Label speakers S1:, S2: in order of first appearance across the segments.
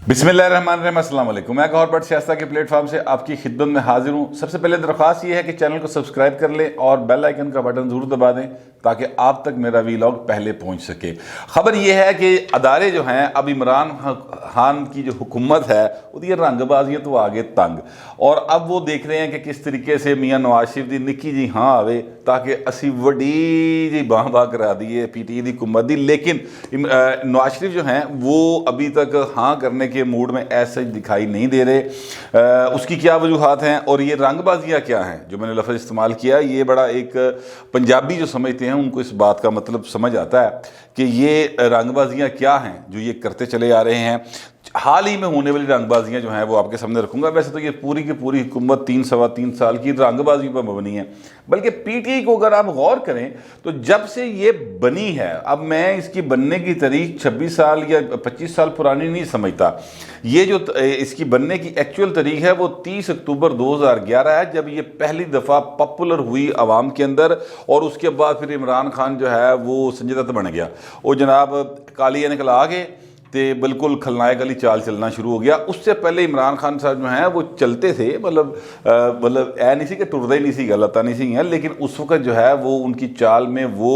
S1: बिस्मिल्लाहिर्रहमानिर्रहीम, अस्सलाम वालेकुम। मैं गौहर बट सियासत के प्लेटफॉर्म से आपकी खिदमत में हाजिर हूँ। सबसे पहले दरख्वास्त ये है कि चैनल को सब्सक्राइब कर लें और बेल आइकन का बटन ज़रूर दबा दें ताकि आप तक मेरा वीलॉग पहले पहुँच सके। ख़बर ये है कि अदारे जो हैं, अब इमरान खान की जो हुकूमत है उसकी रंगबाजी तो आगे तंग, और अब वो देख रहे हैं कि किस तरीके से मियाँ नवाज शरीफ दी निक्की जी हाँ आवे ताकि असी वड्डी जी बाह बाह करा दिए पीटीआई दी हुकूमत दी। लेकिन नवाज शरीफ जो हैं वो अभी तक हाँ करने के मूड में ऐसे दिखाई नहीं दे रहे। उसकी क्या वजूहात हैं और ये रंगबाजियाँ क्या हैं जो मैंने लफ्ज़ इस्तेमाल किया, ये बड़ा एक पंजाबी जो समझते हैं उनको इस बात का मतलब समझ आता है कि ये रंगबाजियाँ क्या हैं जो ये करते चले आ रहे हैं। हाल ही में होने वाली रंगबाजियाँ जो हैं वो आपके सामने रखूंगा। वैसे तो ये पूरी की पूरी हुकूमत 3-3.25 साल की रंगबाजी पर मबनी है, बल्कि पीटीआई को अगर आप गौर करें तो जब से ये बनी है, अब मैं इसकी बनने की तारीख 26 साल या 25 साल पुरानी नहीं समझता। ये जो इसकी बनने की एक्चुअल तारीख है वो 30 अक्टूबर 2011 है, जब ये पहली दफ़ा पॉपुलर हुई आवाम के अंदर। और उसके बाद फिर इमरान खान जो है वो संजय दत्त बन गया, वो जनाब काली निकल आ गए तो बिल्कुल खलनायक वाली चाल चलना शुरू हो गया। उससे पहले इमरान खान साहब जो हैं वो चलते थे, मतलब ऐ नहीं सी कि टुरदे नहीं सी, गलत नहीं सी है, लेकिन उस वक्त जो है वो उनकी चाल में वो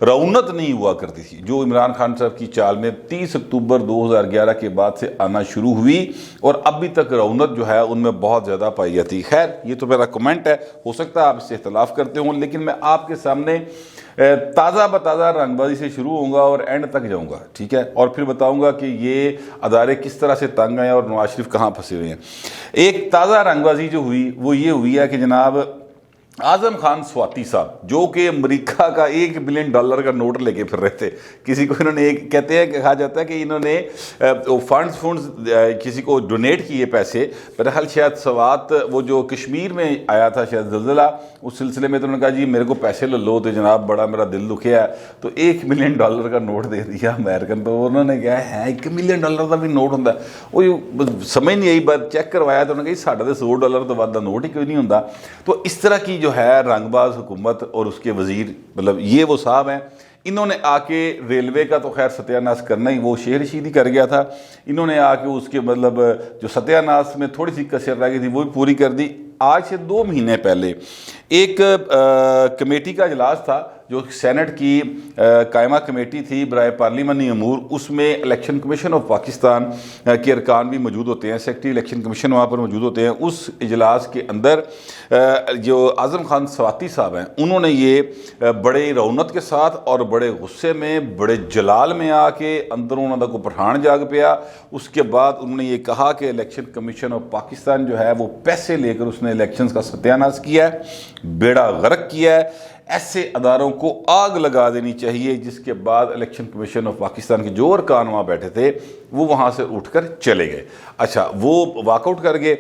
S1: रौनक नहीं हुआ करती थी जो इमरान खान साहब की चाल में 30 अक्टूबर 2011 के बाद से आना शुरू हुई, और अभी तक रौनक जो है उनमें बहुत ज़्यादा पाई जाती। खैर, ये तो मेरा कमेंट है, हो सकता है आप इससे इख्तलाफ करते हों, लेकिन मैं आपके सामने ताज़ा बताज़ा रंगबाजी से शुरू होऊंगा और एंड तक जाऊंगा, ठीक है, और फिर बताऊंगा कि ये अदारे किस तरह से तंग हैं और नवाज शरीफ कहाँ फंसे हुए हैं। एक ताज़ा रंगबाजी जो हुई वो ये हुई है कि जनाब आज़म खान स्वाति साहब, जो कि अमेरिका का $1 बिलियन का नोट लेके फिर रहे थे, किसी को इन्होंने एक कहते हैं, कहा जाता है कि इन्होंने फंड्स किसी को डोनेट किए पैसे। बहरहाल शायद सवात वो जो कश्मीर में आया था शायद ज़लज़ला, उस सिलसिले में तो उन्होंने कहा जी मेरे को पैसे ले लो, तो जनाब बड़ा मेरा दिल दुखे है, तो $1 मिलियन का नोट दे दिया अमेरिकन। तो उन्होंने कहा है $1 मिलियन का भी नोट होंगे, वो समझ नहीं आई। बात चेक करवाया तो उन्होंने कहा साढ़े तो $100 तो बाद नोट ही कोई नहीं होंगे। तो इस तरह की जो है रंगबाज हुकूमत और उसके वजीर, मतलब ये वो साहब हैं, इन्होंने आके रेलवे का तो खैर सत्यानाश करना ही, वो शेर रशीदी कर गया था, इन्होंने आके उसके मतलब जो सत्यानाश में थोड़ी सी कसर रह गई थी वो भी पूरी कर दी। आज से 2 महीने पहले एक कमेटी का इजलास था जो सेनेट की कायमा कमेटी थी बराए पार्लिमानी अमूर, उसमें इलेक्शन कमीशन ऑफ पाकिस्तान के अरकान भी मौजूद होते हैं, सेक्रेटरी इलेक्शन कमीशन वहाँ पर मौजूद होते हैं। उस इजलास के अंदर जो आज़म खान स्वाति साहब हैं उन्होंने ये बड़े रौनक के साथ और बड़े गुस्से में, बड़े जलाल में आके अंदरों उन्होंने को पठान जाग पिया। उसके बाद उन्होंने ये कहा कि इलेक्शन कमीशन ऑफ पाकिस्तान जो है वो पैसे लेकर उसने इलेक्शन का सत्यानाश किया है, बेड़ा गर्क किया है, ऐसे अदारों को आग लगा देनी चाहिए। जिसके बाद इलेक्शन कमीशन ऑफ पाकिस्तान के जो अरकान वहाँ बैठे थे वो वहाँ से उठकर चले गए। अच्छा, वो वॉकआउट कर गए।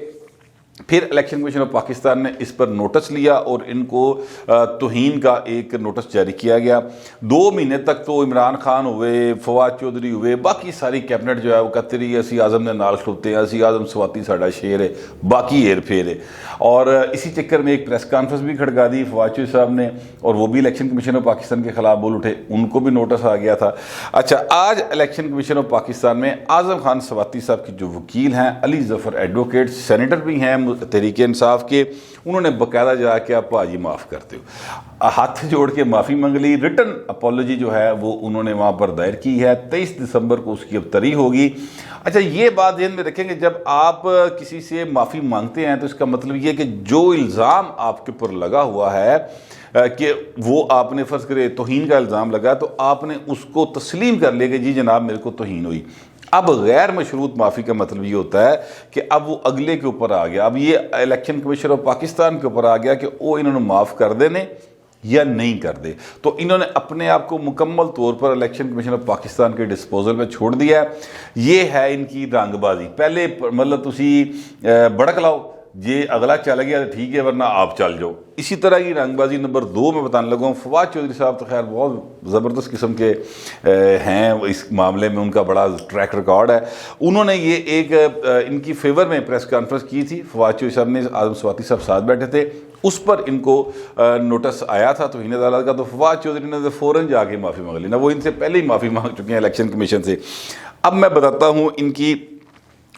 S1: फिर इलेक्शन कमीशन ऑफ पाकिस्तान ने इस पर नोटिस लिया और इनको तौहीन का एक नोटिस जारी किया गया। 2 महीने तक तो इमरान खान हुए, फवाद चौधरी हुए, बाकी सारी कैबिनेट जो है वो कहती रही असी आज़म ने नाल खलोते हैं, असी आज़म स्वाति साडा शेर है, बाकी हेर फेर है। और इसी चक्कर में एक प्रेस कॉन्फ्रेंस भी खड़का दी फवाद चौधरी साहब ने, और वो भी इलेक्शन कमीशन ऑफ पाकिस्तान के खिलाफ बोल उठे, उनको भी नोटिस आ गया था। अच्छा, आज इलेक्शन कमीशन ऑफ पाकिस्तान में आज़म खान स्वाति साहब की जो वकील हैं अली ज़फ़र एडवोकेट, सेनेटर भी हैं तहरीक इंसाफ के, उन्होंने बाकायदा जाके आप भाजी माफ़ करते हो, हाथ जोड़ के माफ़ी मांग ली। रिटर्न अपॉलॉजी जो है वो उन्होंने वहाँ पर दायर की है, 23 दिसंबर को उसकी अब तरी होगी। अच्छा, ये बात ध्यान में रखेंगे, जब आप किसी से माफ़ी मांगते हैं तो इसका मतलब ये है कि जो इल्ज़ाम आपके ऊपर लगा हुआ है कि वो आपने फ़र्ज़ करे तौहीन का इल्ज़ाम लगा, तो आपने उसको तस्लीम कर लिया कि जी जनाब मेरे को तौहीन हुई। अब गैर मशरूत माफ़ी का मतलब ये होता है कि अब वो अगले के ऊपर आ गया, अब ये इलेक्शन कमीशन ऑफ पाकिस्तान के ऊपर आ गया कि वो इन्होंने माफ़ कर देने या नहीं कर दे। तो इन्होंने अपने आप को मुकम्मल तौर पर इलेक्शन कमीशन ऑफ पाकिस्तान के डिस्पोजल में छोड़ दिया है। ये है इनकी रंगबाजी। पहले मतलब तुसी भड़क लाओ, जे अगला चल गया तो ठीक है, वरना आप चल जाओ। इसी तरह की रंगबाजी नंबर 2 में बताने लगा हूँ। फवाद चौधरी साहब तो खैर बहुत ज़बरदस्त किस्म के हैं, इस मामले में उनका बड़ा ट्रैक रिकॉर्ड है। उन्होंने ये एक इनकी फेवर में प्रेस कॉन्फ्रेंस की थी, फवाद चौधरी साहब ने, आज़म स्वाति साहब साथ बैठे थे, उस पर इनको नोटिस आया था तौहीन अदालत का। तो फवाद चौधरी ने तो फ़ौरन जाके माफ़ी मांग ली ना, वो इनसे पहले ही माफ़ी मांग चुके हैं इलेक्शन कमीशन से। अब मैं बताता हूँ इनकी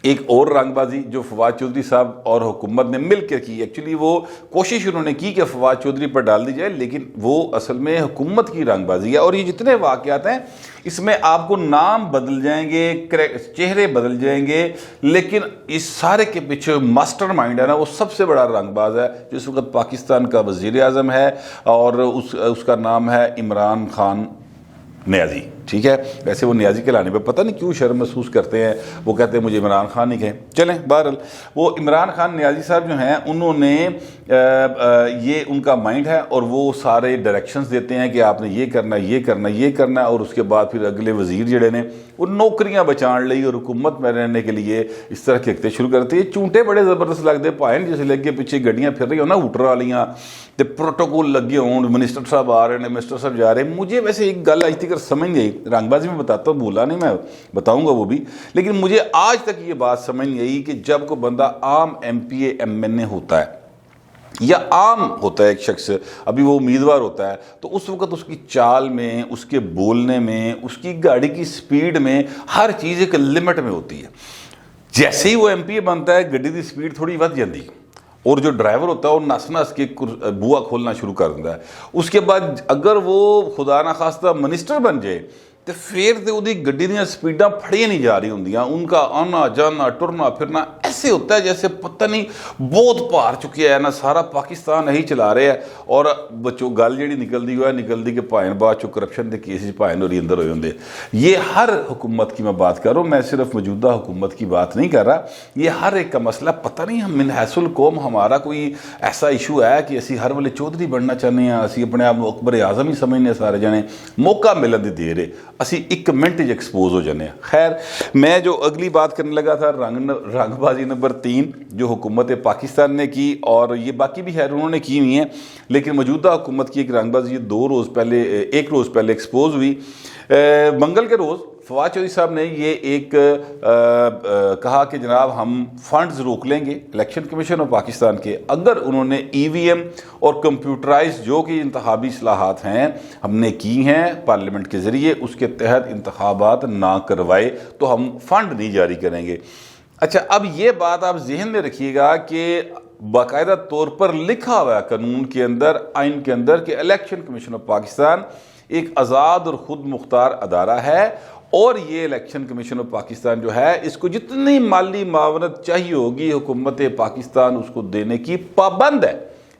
S1: ایک اور رنگ بازی جو فواد چودھری صاحب اور حکومت نے مل کر کی، ایکچولی وہ کوشش انہوں نے کی کہ فواد چودھری پر ڈال دی جائے، لیکن وہ اصل میں حکومت کی رنگ بازی ہے۔ اور یہ جتنے واقعات ہیں اس میں آپ کو نام بدل جائیں گے، چہرے بدل جائیں گے، لیکن اس سارے کے پیچھے ماسٹر مائنڈ ہے نا، وہ سب سے بڑا رنگ باز ہے جو اس وقت پاکستان کا وزیر اعظم ہے، اور اس کا نام ہے عمران خان نیازی، ٹھیک ہے۔ ویسے وہ نیازی کے لانے پہ پتہ نہیں کیوں شرم محسوس کرتے ہیں، وہ کہتے ہیں مجھے عمران خان ہی کہیں، چلیں بہرحال وہ عمران خان نیازی صاحب جو ہیں انہوں نے یہ ان کا مائنڈ ہے، اور وہ سارے ڈائریکشنز دیتے ہیں کہ آپ نے یہ کرنا یہ کرنا یہ کرنا، اور اس کے بعد پھر اگلے وزیر جڑے نے وہ نوکریاں بچان لئی اور حکومت میں رہنے کے لیے اس طرح کے اقتے شروع کرتے ہیں۔ چونٹے بڑے زبردست لگتے پائن جیسے لگ کے پیچھے گڈیاں پھر رہی ہو نا اوٹر والیاں، تے پروٹوکول لگے ہوں، منسٹر صاحب آ رہے ہیں، منسٹر صاحب جا رہے ہیں۔ مجھے ویسے ایک گل آج تک سمجھ نہیں آئی، رنگ بازی میں بتاتا ہوں، بھولا نہیں، میں بتاؤں گا وہ بھی، لیکن مجھے آج تک یہ بات سمجھ نہیں آئی کہ جب کوئی بندہ عام M P A M N A ہوتا ہے یا عام ہوتا ہے ایک شخص، ابھی وہ امیدوار ہوتا ہے، تو اس وقت اس کی چال میں، اس کے بولنے میں، اس کی گاڑی کی سپیڈ میں، ہر چیز ایک لمٹ میں ہوتی ہے۔ جیسے ہی وہ ایم پی اے بنتا ہے گڈی دی سپیڈ تھوڑی ود جاندی، اور جو ڈرائیور ہوتا ہے وہ نس نس کے بوا کھولنا شروع کر دیتا ہے۔ اس کے بعد اگر وہ خدا نہ خواستہ منسٹر بن جائے تو پھر تو وہ گڈی دیا سپیڈاں پھڑیاں نہیں جا رہی ہوندیاں، ان کا آنا جانا ٹرنا پھرنا ایسے ہوتا ہے جیسے پتہ نہیں بہت پار چکے ہے نا، سارا پاکستان یہی چلا رہے ہیں، اور بچوں گل جیڑی نکلتی ہوا ہے نکلتی کہ پائن بعد چو کرپشن کے کیسز پائن اور اندر ہوئے ہوندے۔ یہ ہر حکومت کی میں بات کر رہا ہوں، میں صرف موجودہ حکومت کی بات نہیں کر رہا، یہ ہر ایک کا مسئلہ۔ پتہ نہیں ہم من حیث القوم ہمارا کوئی ایسا ایشو ہے کہ اسی ہر ویلے چودھری بننا چاہتے ہیں، اسی اپنے آپ اکبر اعظم ہی سمجھنے سارے جانے، موقع ملن دی دیر ہے اسی ایک منٹ ایکسپوز ہو جانے۔ خیر میں جو اگلی بات کرنے لگا تھا رنگ بازی نمبر 3 جو حکومت پاکستان نے کی، اور یہ باقی بھی خیر انہوں نے کی ہوئی ہیں، لیکن موجودہ حکومت کی ایک رنگ بازی ایک روز پہلے ایکسپوز ہوئی۔ منگل کے روز فواد چودھری صاحب نے یہ ایک کہا کہ جناب ہم فنڈز روک لیں گے الیکشن کمیشن آف پاکستان کے اگر انہوں نے ای وی ایم اور کمپیوٹرائز جو کہ انتخابی اصلاحات ہیں ہم نے کی ہیں پارلیمنٹ کے ذریعے، اس کے تحت انتخابات نہ کروائے تو ہم فنڈ نہیں جاری کریں گے۔ اچھا اب یہ بات آپ ذہن میں رکھیے گا کہ باقاعدہ طور پر لکھا ہوا ہے قانون کے اندر، آئین کے اندر، کہ الیکشن کمیشن آف پاکستان ایک آزاد اور خود مختار ادارہ ہے، اور یہ الیکشن کمیشن آف پاکستان جو ہے اس کو جتنی مالی معاونت چاہیے ہوگی حکومت پاکستان اس کو دینے کی پابند ہے۔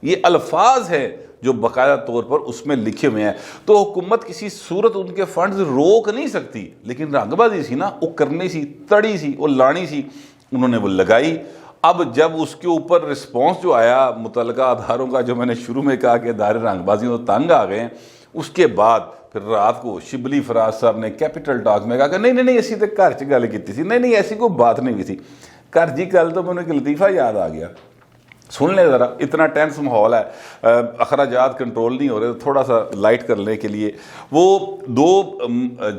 S1: یہ الفاظ ہیں جو باقاعدہ طور پر اس میں لکھے ہوئے ہیں، تو حکومت کسی صورت ان کے فنڈز روک نہیں سکتی، لیکن رنگ بازی سی نا، وہ کرنی سی، تڑی سی، وہ لانی سی، انہوں نے وہ لگائی۔ اب جب اس کے اوپر رسپانس جو آیا متعلقہ اداروں کا، جو میں نے شروع میں کہا کہ ادارے رنگ بازیوں تو تنگ آ گئے ہیں، اس کے بعد پھر رات کو شبلی فراز صاحب نے کیپٹل ٹاک میں کہا کہ نہیں اسی تے گھر چ گل کی تھی، نہیں ایسی کوئی بات نہیں ہوئی تھی گھر جی۔ کل تو مجھے ایک لطیفہ یاد آ گیا، سن لیں ذرا، اتنا ٹینس ماحول ہے، اخراجات کنٹرول نہیں ہو رہے، تھوڑا سا لائٹ کرنے کے لیے وہ دو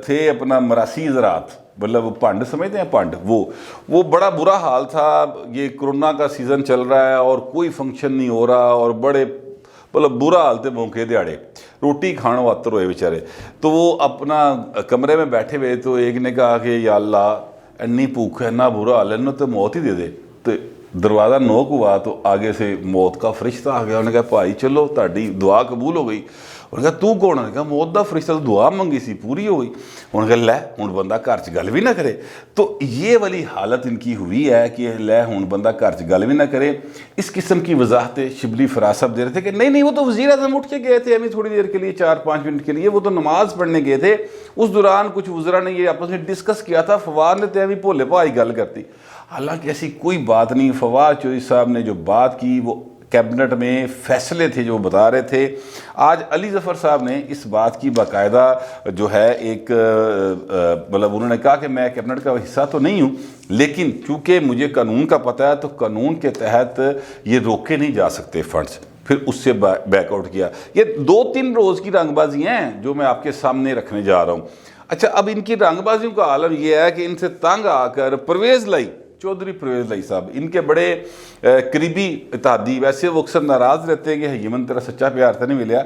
S1: تھے اپنا مراسی زراعت، مطلب وہ پانڈ سمجھتے ہیں، پانڈ، وہ بڑا برا حال تھا، یہ کرونا کا سیزن چل رہا ہے اور کوئی فنکشن نہیں ہو رہا، اور بڑے مطلب برا حال تھے، بھوکے دیہڑے، روٹی کھانا واتر ہوئے بیچارے۔ تو وہ اپنا کمرے میں بیٹھے ہوئے، تو ایک نے کہا کہ یا اللہ انی بھوک ہے، نا برا حال ہے، انہوں تو موت ہی دے دے۔ تو دروازہ نوک ہوا تو آگے سے موت کا فرشتہ آ گیا، انہوں نے کہا بھائی چلو تہاڈی دعا قبول ہو گئی۔ انہوں نے کہا تو کون؟ نے کہا موت دا فرشتہ، تو دعا منگی سی پوری ہو گئی۔ انہوں نے کہا لے ہوں بندہ گھر چ گل بھی نہ کرے۔ تو یہ والی حالت ان کی ہوئی ہے کہ لے ہوں بندہ گھر چ گل بھی نہ کرے۔ اس قسم کی وضاحتیں شبلی فراز صاحب دے رہے تھے کہ نہیں وہ تو وزیر اعظم اٹھ کے گئے تھے ابھی تھوڑی دیر کے لیے، 4-5 منٹ کے لیے، وہ تو نماز پڑھنے گئے تھے، اس دوران کچھ وزراء نے یہ آپس میں ڈسکس کیا تھا، فواد نے تو بھی بھولے بھائی گل کرتی۔ حالانکہ ایسی کوئی بات نہیں، فواد چودھری صاحب نے جو بات کی وہ کیبنٹ میں فیصلے تھے جو بتا رہے تھے۔ آج علی ظفر صاحب نے اس بات کی باقاعدہ جو ہے ایک مطلب انہوں نے کہا کہ میں کیبنٹ کا حصہ تو نہیں ہوں، لیکن چونکہ مجھے قانون کا پتہ ہے تو قانون کے تحت یہ روکے نہیں جا سکتے فنڈز، پھر اس سے بیک آؤٹ کیا۔ یہ 2-3 روز کی رنگ بازی ہیں جو میں آپ کے سامنے رکھنے جا رہا ہوں۔ اچھا اب ان کی رنگ بازیوں کا عالم یہ ہے کہ ان سے تنگ آ کر پرویز لائی चौधरी परवेज़ लाई साहब, इनके बड़े करीबी इत्तेहादी, वैसे वो अक्सर नाराज़ रहते हैं कि यमन तेरा सच्चा प्यार तो नहीं मिला,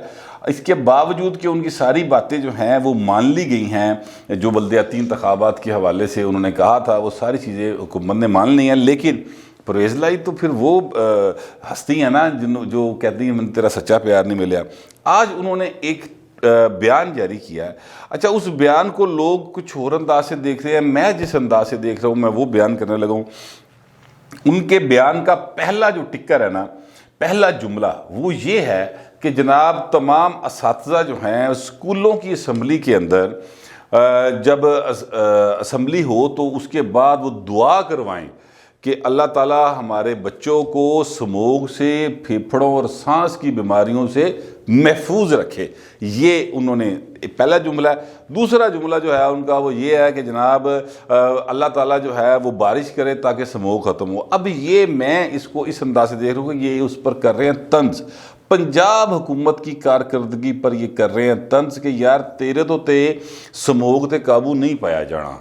S1: इसके बावजूद कि उनकी सारी बातें जो हैं वो मान ली गई हैं, जो बल्दियाती इंतखाबात के हवाले से उन्होंने कहा था वो सारी चीज़ें हुकूमत ने मान ली हैं। लेकिन परवेज़ लाई तो फिर वो हस्ती है ना जो कहती है मैंने तेरा सच्चा प्यार नहीं मिला। आज उन्होंने एक बयान जारी किया है। अच्छा, उस बयान को लोग कुछ और अंदाज से देख रहे हैं, मैं जिस अंदाज से देख रहा हूँ मैं वो बयान करने लगा हूँ। उनके बयान का पहला जो टिक्कर है ना, पहला जुमला वो ये है कि जनाब तमाम असातिज़ा जो हैं स्कूलों की असम्बली के अंदर जब असम्बली हो तो उसके बाद वो दुआ करवाएं कि अल्लाह ताला हमारे बच्चों को स्मोक से, फेफड़ों और सांस की बीमारियों से महफूज रखे। ये उन्होंने पहला जुमला है। दूसरा जुमला जो है उनका वो ये है कि जनाब अल्लाह ताला जो है वो बारिश करे ताकि स्मोक ख़त्म हो। अब ये मैं इसको इस अंदाज से देख रहा हूँ कि ये उस पर कर रहे हैं तंज, पंजाब हुकूमत की कारकर्दगी पर ये कर रहे हैं तंज कि यार तेरे तो ते स्मोक ते काबू नहीं पाया जाना,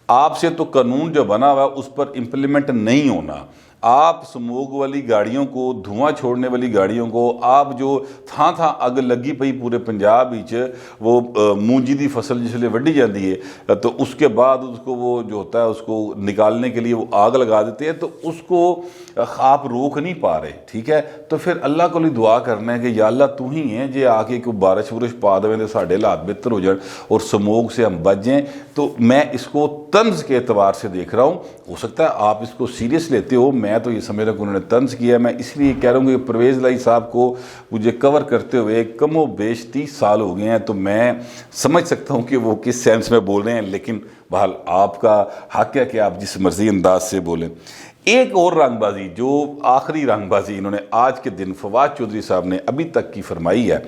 S1: आपसे तो कानून जो बना हुआ है उस पर इम्प्लीमेंट नहीं होना। आप स्मोक वाली गाड़ियों को, धुआं छोड़ने वाली गाड़ियों को, आप जो थां अग लगी पई पूरे पंजाब विच वो मूंजी दी फसल जिसले वड्डी जाती है तो उसके बाद उसको वो जो होता है उसको निकालने के लिए वो आग लगा देते हैं, तो उसको आप रोक नहीं पा रहे। ठीक है, तो फिर अल्लाह को दुआ करना है कि या अल्लाह तू ही है जे आके कोई बारिश बुरिश पा देवे तो साढ़े हालात बेहतर हो जाए और स्मोक से हम बच जाएँ। तो मैं इसको तंज के एतबार से देख रहा हूँ। हो सकता है आप इसको सीरियस लेते हो, मैं तो ये समझ रहा हूँ कि उन्होंने तंज किया। मैं इसलिए कह रहा हूँ कि परवेज़ लाई साहब को मुझे कवर करते हुए कमो बेश 30 साल हो गए हैं, तो मैं समझ सकता हूँ कि वो किस सेंस में बोल रहे हैं। लेकिन बहरहाल आपका हक है कि आप जिस मर्जी अंदाज से बोलें। एक और रंगबाजी, जो आखिरी रंगबाजी इन्होंने आज के दिन फवाद चौधरी साहब ने अभी तक की फरमाई है,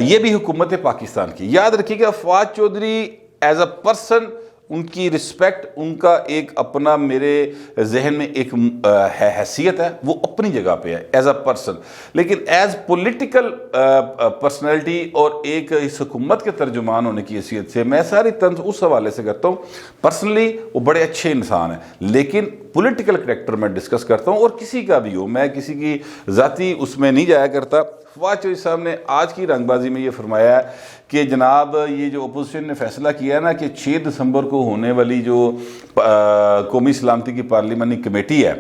S1: ये भी हुकूमत पाकिस्तान की। याद रखिएगा Fawad Chaudhry as a person, उनकी रिस्पेक्ट, उनका एक अपना मेरे जहन में एक हैसियत है, वो अपनी जगह पे है एज अ पर्सन। लेकिन एज पॉलिटिकल पर्सनैलिटी और एक इस हुकूमत के तर्जुमान होने की हैसियत से मैं सारी तंज उस हवाले से करता हूँ। पर्सनली वो बड़े अच्छे इंसान हैं, लेकिन पॉलिटिकल करैक्टर मैं डिस्कस करता हूँ, और किसी का भी हो, मैं किसी की ज़ाती उसमें नहीं जाया करता। फवाद चौधरी साहब ने आज की रंगबाजी में ये फरमाया है कि जनाब ये जो अपोजिशन ने फैसला किया है ना कि 6 दिसंबर को होने वाली जो कौमी सलामती की पार्लिमानी कमेटी है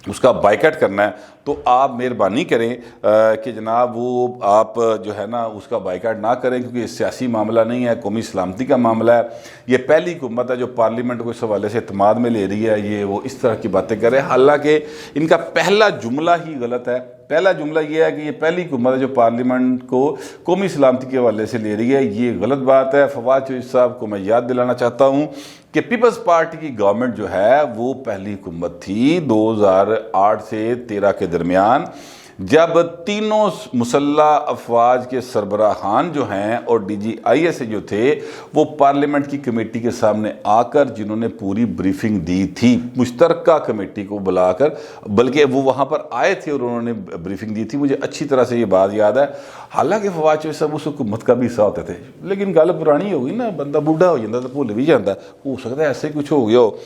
S1: उसका बाइकआउट करना है, तो आप मेहरबानी करें कि जनाब वो आप जो है ना उसका बाइकआउट ना करें, क्योंकि ये सियासी मामला नहीं है, कौमी सलामती का मामला है। ये पहली हुकूमत है जो पार्लियामेंट को इस हवाले से इत्मीनान में ले रही है, ये वो इस तरह की बातें कर रहे हैं। हालांकि इनका पहला जुमला ही गलत है। पहला जुमला ये है कि ये पहली हुकूमत है जो पार्लियामेंट को कौमी सलामती के हवाले से ले रही है, ये गलत बात है। फवाद चौधरी साहब को मैं याद दिलाना चाहता हूँ कि पीपल्स पार्टी की गवर्नमेंट जो है वो पहली हुकूमत थी 2008 से 13 के दरमियान, जब तीनों मुसल्ला अफवाज के सरबराहान जो हैं और DGIS जो थे वो पार्लियामेंट की कमेटी के सामने आकर जिन्होंने पूरी ब्रीफिंग दी थी, मुश्तरका कमेटी को बुलाकर, बल्कि वो वहाँ पर आए थे और उन्होंने ब्रीफिंग दी थी। मुझे अच्छी तरह से ये बात याद है। हालांकि फवाद चौधरी साहब उस हुकूमत का भी हिस्सा होते थे, लेकिन गल पुरानी हो गई ना, बंदा बूढ़ा हो जाता तो भुल भी जाता, हो सकता है ऐसे कुछ हो गया हो।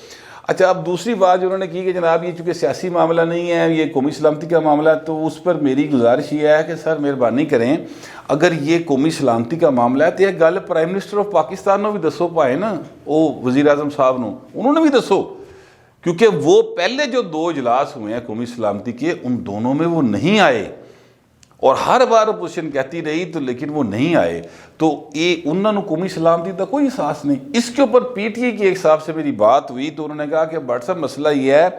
S1: अच्छा, अब दूसरी बात जो उन्होंने की कि जनाब ये चूँकि सियासी मामला नहीं है, ये कौमी सलामती का मामला है, तो उस पर मेरी गुजारिश ये है कि सर मेहरबानी करें, अगर ये कौमी सलामती का मामला है तो यह गल प्राइम मिनिस्टर ऑफ पाकिस्तान को भी दसो पाए ना, वो वज़ीर आज़म साहब ने, उन्होंने भी दसो, क्योंकि वो पहले जो 2 इजलास हुए हैं कौमी सलामती के, उन दोनों में वो नहीं आए और हर बार अपोजिशन कहती रही, तो लेकिन वो नहीं आए। तो ये उन्होंने कौमी सलामती का कोई एहसास नहीं। इसके ऊपर PTI की एक साहब से मेरी बात हुई तो उन्होंने कहा कि बट साहब मसला ये है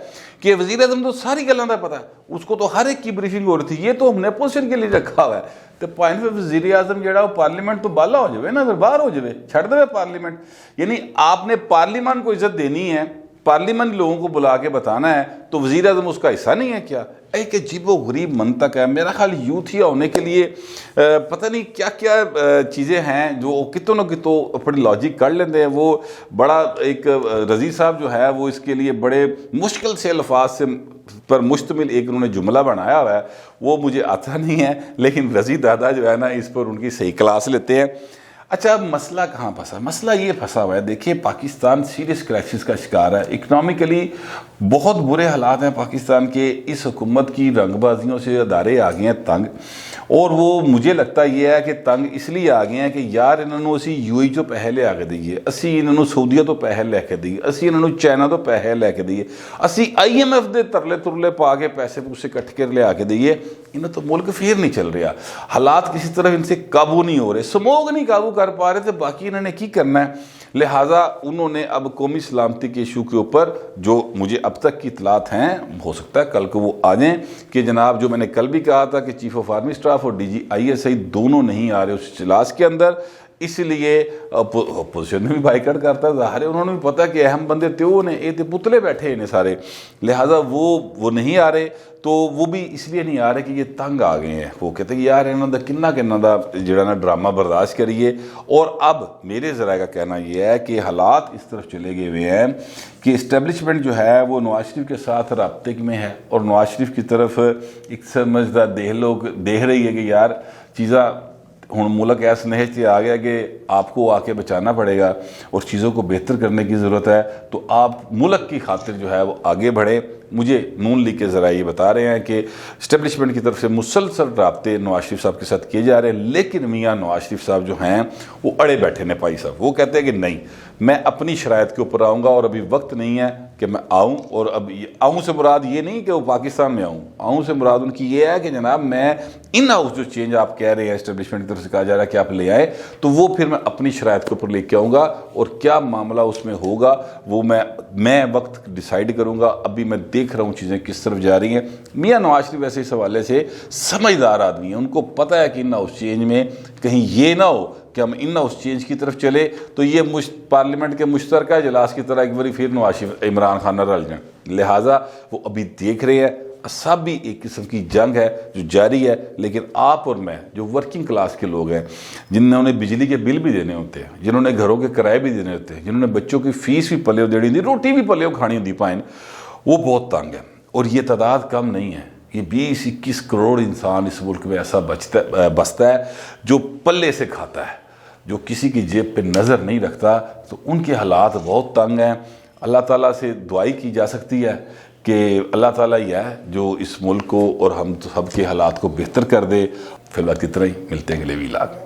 S1: कि वज़ीर आज़म तो सारी गलों का पता है, उसको तो हर एक की ब्रीफिंग हो रही थी, ये तो हमने अपोजिशन के लिए रखा हुआ है। तो पॉइंट पे वज़ीर आज़म जो वो पार्लियामेंट तो बाला हो जाए ना, फिर बाहर हो जाए, छड़ दे पार्लियामेंट। यानी आपने पार्लियामान को इज्जत देनी है, पार्लियामेंट लोगों को बुला के बताना है, तो वज़ीर आज़म उसका हिस्सा नहीं है क्या? एक अजीबो गरीब मंतक है। मेरा ख्याल यूथ ही होने के लिए पता नहीं क्या क्या चीज़ें हैं जो कितों न कितों अपनी लॉजिक कर लेते हैं। वो बड़ा एक रज़ी साहब जो है वो इसके लिए बड़े मुश्किल से अल्फाज से पर मुश्तमिल एक उन्होंने जुमला बनाया हुआ है, वो मुझे आता नहीं है, लेकिन रज़ी दादा जो है ना इस पर उनकी सही क्लास लेते हैं। اچھا اب مسئلہ کہاں پھنسا؟ مسئلہ یہ پھنسا ہوا ہے، دیکھیے پاکستان سیریس کرائسس کا شکار ہے، اکنامکلی بہت برے حالات ہیں پاکستان کے، اس حکومت کی رنگ بازیوں سے ادارے آ گئے ہیں تنگ، اور وہ مجھے لگتا یہ ہے کہ تنگ اس لیے آ گئے ہیں کہ یار انہوں نے اسی یو ای جو پیسے لے کے دیے، اسی انہوں نے سعودیہ تو پیسے لے کے دیے، اسی انہوں نے چائنا تو پیسے لے کے دیے، اسی آئی ایم ایف دے ترلے ترلے پا کے پیسے پوسے کٹ کے لے آ کے دیے، انہیں تو ملک پھر نہیں چل رہا، حالات کسی طرح ان سے قابو نہیں ہو رہے، سموگ نہیں قابو کر پا رہے، تو باقی انہوں نے کی کرنا ہے؟ لہٰذا انہوں نے اب قومی سلامتی کے ایشو کے اوپر جو مجھے اب تک کی اطلاعات ہیں، ہو سکتا ہے کل کو وہ آ جائیں کہ جناب جو میں نے کل بھی کہا تھا کہ چیف آف آرمی سٹاف اور D G I S I دونوں نہیں آ رہے اس اجلاس کے اندر، اس لیے اپوزیشن نے بھی بائیکاٹ کرتا ہے، ظاہر ہے انہوں نے بھی پتا کہ اہم بندے تیو نے یہ پتلے بیٹھے ہیں سارے، لہٰذا وہ نہیں آ رہے، تو وہ بھی اس لیے نہیں آ رہے کہ یہ تنگ آ گئے ہیں، وہ کہتے ہیں کہ یار انہوں نے کنہ دا جڑا نا ڈرامہ برداشت کریے، اور اب میرے ذرائع کا کہنا یہ ہے کہ حالات اس طرف چلے گئے ہوئے ہیں کہ اسٹیبلشمنٹ جو ہے وہ نواز شریف کے ساتھ رابطے میں ہے، اور نواز شریف کی طرف ایک سمجھدار لوگ دیکھ رہی ہے کہ یار چیزاں ہوں ملک ایس نہج سے آ گیا کہ آپ کو آ کے بچانا پڑے گا اور چیزوں کو بہتر کرنے کی ضرورت ہے، تو آپ ملک کی خاطر جو ہے وہ آگے بڑھے۔ مجھے نون لیگ کے ذرائع یہ بتا رہے ہیں کہ اسٹیبلشمنٹ کی طرف سے مسلسل رابطے نواز شریف صاحب کے ساتھ کیے جا رہے ہیں، لیکن میاں نواز شریف صاحب جو ہیں وہ اڑے بیٹھے نے پائی صاحب، وہ کہتے ہیں کہ نہیں میں اپنی شرائط کے اوپر آؤں گا، اور ابھی وقت نہیں ہے کہ میں آؤں، اور اب آؤں سے مراد یہ نہیں کہ وہ پاکستان میں آؤں سے مراد ان کی یہ ہے کہ جناب میں ان ہاؤس جو چینج آپ کہہ رہے ہیں اسٹیبلشمنٹ کی طرف سے کہا جا رہا ہے کہ آپ لے آئے، تو وہ پھر میں اپنی شرائط کے اوپر لے کے آؤں گا، اور کیا معاملہ اس میں ہوگا وہ میں وقت ڈیسائیڈ کروں گا، ابھی میں دیکھ رہا ہوں چیزیں کس طرف جا رہی ہیں۔ میاں نواز شریف ویسے اس حوالے سے سمجھدار آدمی ہیں، ان کو پتہ ہے کہ ان ہاؤس چینج میں کہیں یہ نہ ہو کہ ہم ان ہاؤس چینج کی طرف چلے تو یہ پارلیمنٹ کے مشترکہ اجلاس کی طرح ایک باری پھر نواز شریف عمران خان نہ رل جائیں، لہٰذا وہ ابھی دیکھ رہے ہیں، سب بھی ایک قسم کی جنگ ہے جو جاری ہے، لیکن آپ اور میں جو ورکنگ کلاس کے لوگ ہیں، جنہوں نے بجلی کے بل بھی دینے ہوتے ہیں، جنہوں نے گھروں کے کرائے بھی دینے ہوتے ہیں، جنہوں نے بچوں کی فیس بھی پلیوں دینی ہوتی، روٹی بھی پلیوں کھانی ہوتی پائن، وہ بہت تنگ ہے، اور یہ تعداد کم نہیں ہے، یہ 20-21 کروڑ انسان اس ملک میں ایسا بستا ہے جو پلے سے کھاتا ہے، جو کسی کی جیب پہ نظر نہیں رکھتا، تو ان کے حالات بہت تنگ ہیں۔ اللہ تعالیٰ سے دعائی کی جا سکتی ہے کہ اللہ تعالیٰ یہ ہے جو اس ملک کو اور ہم سب کے حالات کو بہتر کر دے۔ فی الوقت اتنا ہی، ملتے ہیں اگلے ویلاگ۔